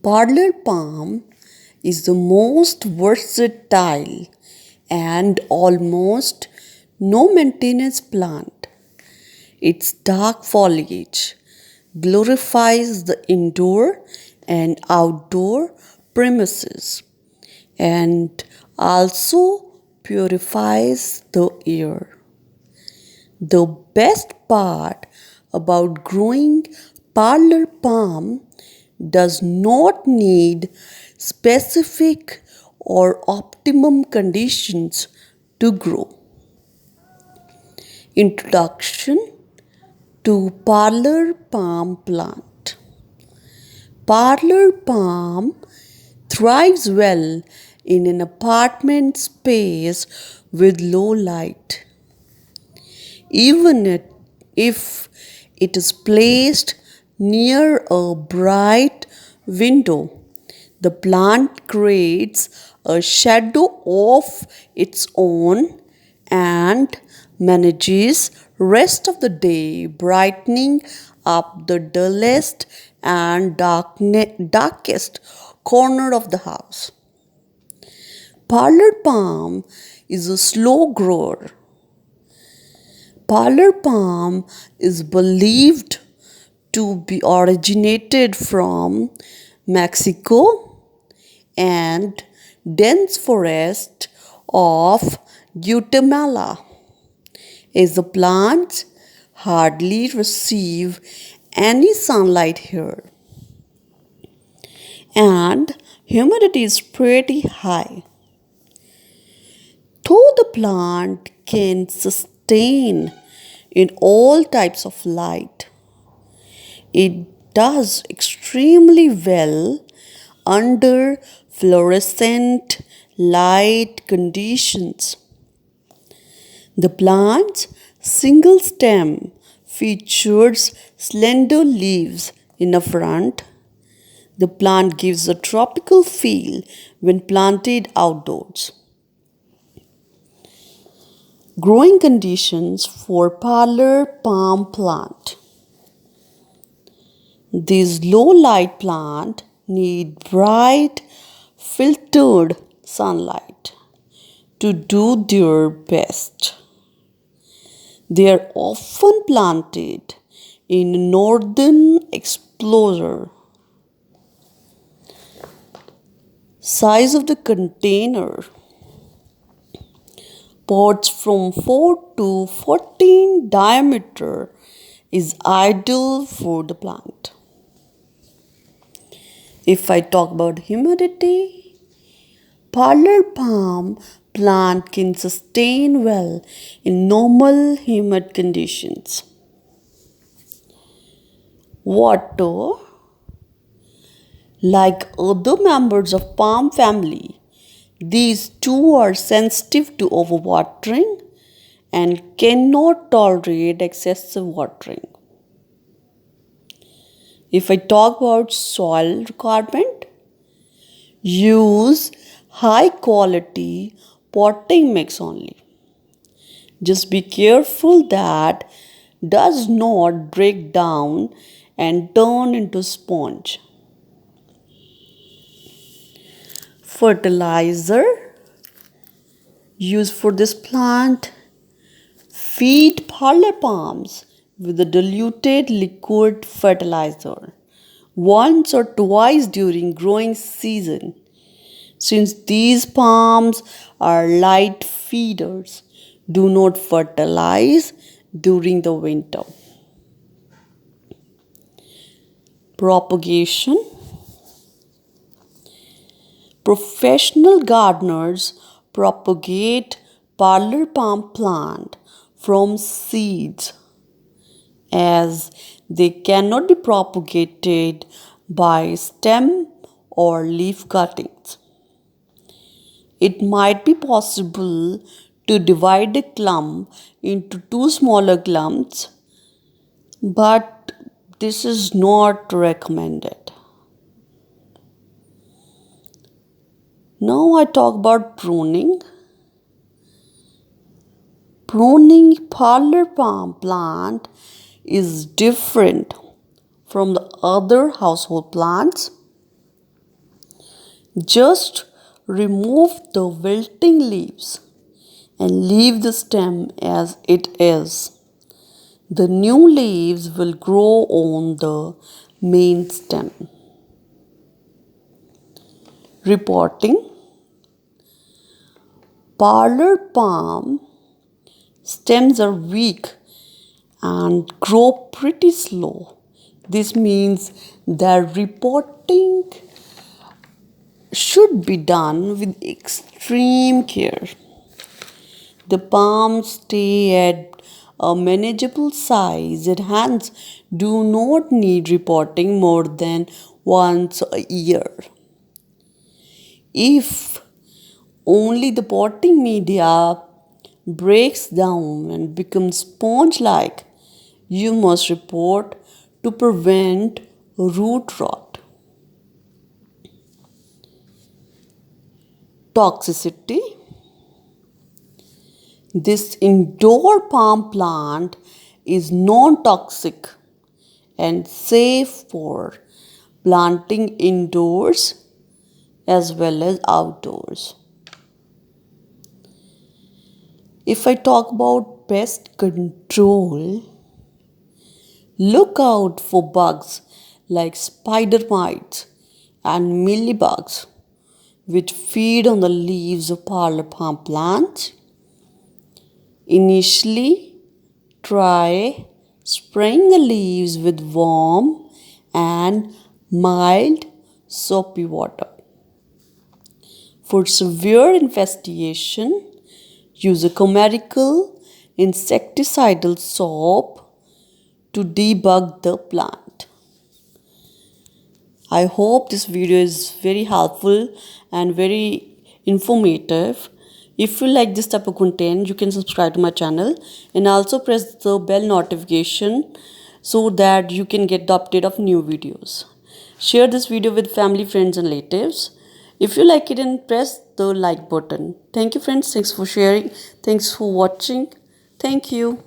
parlor palm is the most versatile and almost no maintenance plant. Its dark foliage glorifies the indoor and outdoor premises and also purifies the air. The best part about growing parlor palm does not need specific or optimum conditions to grow. Introduction to parlor palm plant. Parlor palm thrives well in an apartment space with low light. Even if it is placed near a bright window, the plant creates a shadow of its own and manages rest of the day brightening up the dullest and darkest corner of the house. Parlor palm is a slow grower. Parlor palm is believed to be originated from Mexico and dense forest of Guatemala, as the plants hardly receive any sunlight here and humidity is pretty high. Though the plant can sustain in all types of light, it does extremely well under fluorescent light conditions. The plant's single stem features slender leaves in the front. The plant gives a tropical feel when planted outdoors. Growing conditions for parlor palm plant. These low light plant need bright filtered sunlight to do their best. They are often planted in northern exposure. Size of the container. Pots from 4 to 14 diameter is ideal for the plant. If I talk about humidity, parlor palm plant can sustain well in normal humid conditions. Water, like other members of palm family, these two are sensitive to overwatering and cannot tolerate excessive watering. If I talk about soil requirement, use high quality potting mix only. Just be careful that does not break down and turn into sponge. Fertilizer used for this plant. Feed parlor palms with a diluted liquid fertilizer once or twice during growing season. Since these palms are light feeders, do not fertilize during the winter. Propagation. Professional gardeners propagate parlor palm plant from seeds as they cannot be propagated by stem or leaf cuttings. It might be possible to divide a clump into two smaller clumps, but this is not recommended. Now I talk about pruning. Pruning parlor palm plant is different from the other household plants. Just remove the wilting leaves and leave the stem as it is. The new leaves will grow on the main stem. Reporting: parlor palm stems are weak and grow pretty slow. This means that repotting should be done with extreme care. The palms stay at a manageable size and hence do not need repotting more than once a year. If only the potting media breaks down and becomes sponge like, you must repot to prevent root rot. Toxicity: this indoor palm plant is non toxic and safe for planting indoors as well as outdoors. If I talk about pest control, look out for bugs like spider mites and mealybugs which feed on the leaves of parlor palm plants. Initially, try spraying the leaves with warm and mild soapy water. For severe infestation, use a chemical insecticidal soap to debug the plant. I hope this video is very helpful and very informative. If you like this type of content, you can subscribe to my channel and also press the bell notification so that you can get the update of new videos. Share this video with family, friends and relatives. If you like it, then press the like button. Thank you friends. Thanks for sharing. Thanks for watching. Thank you.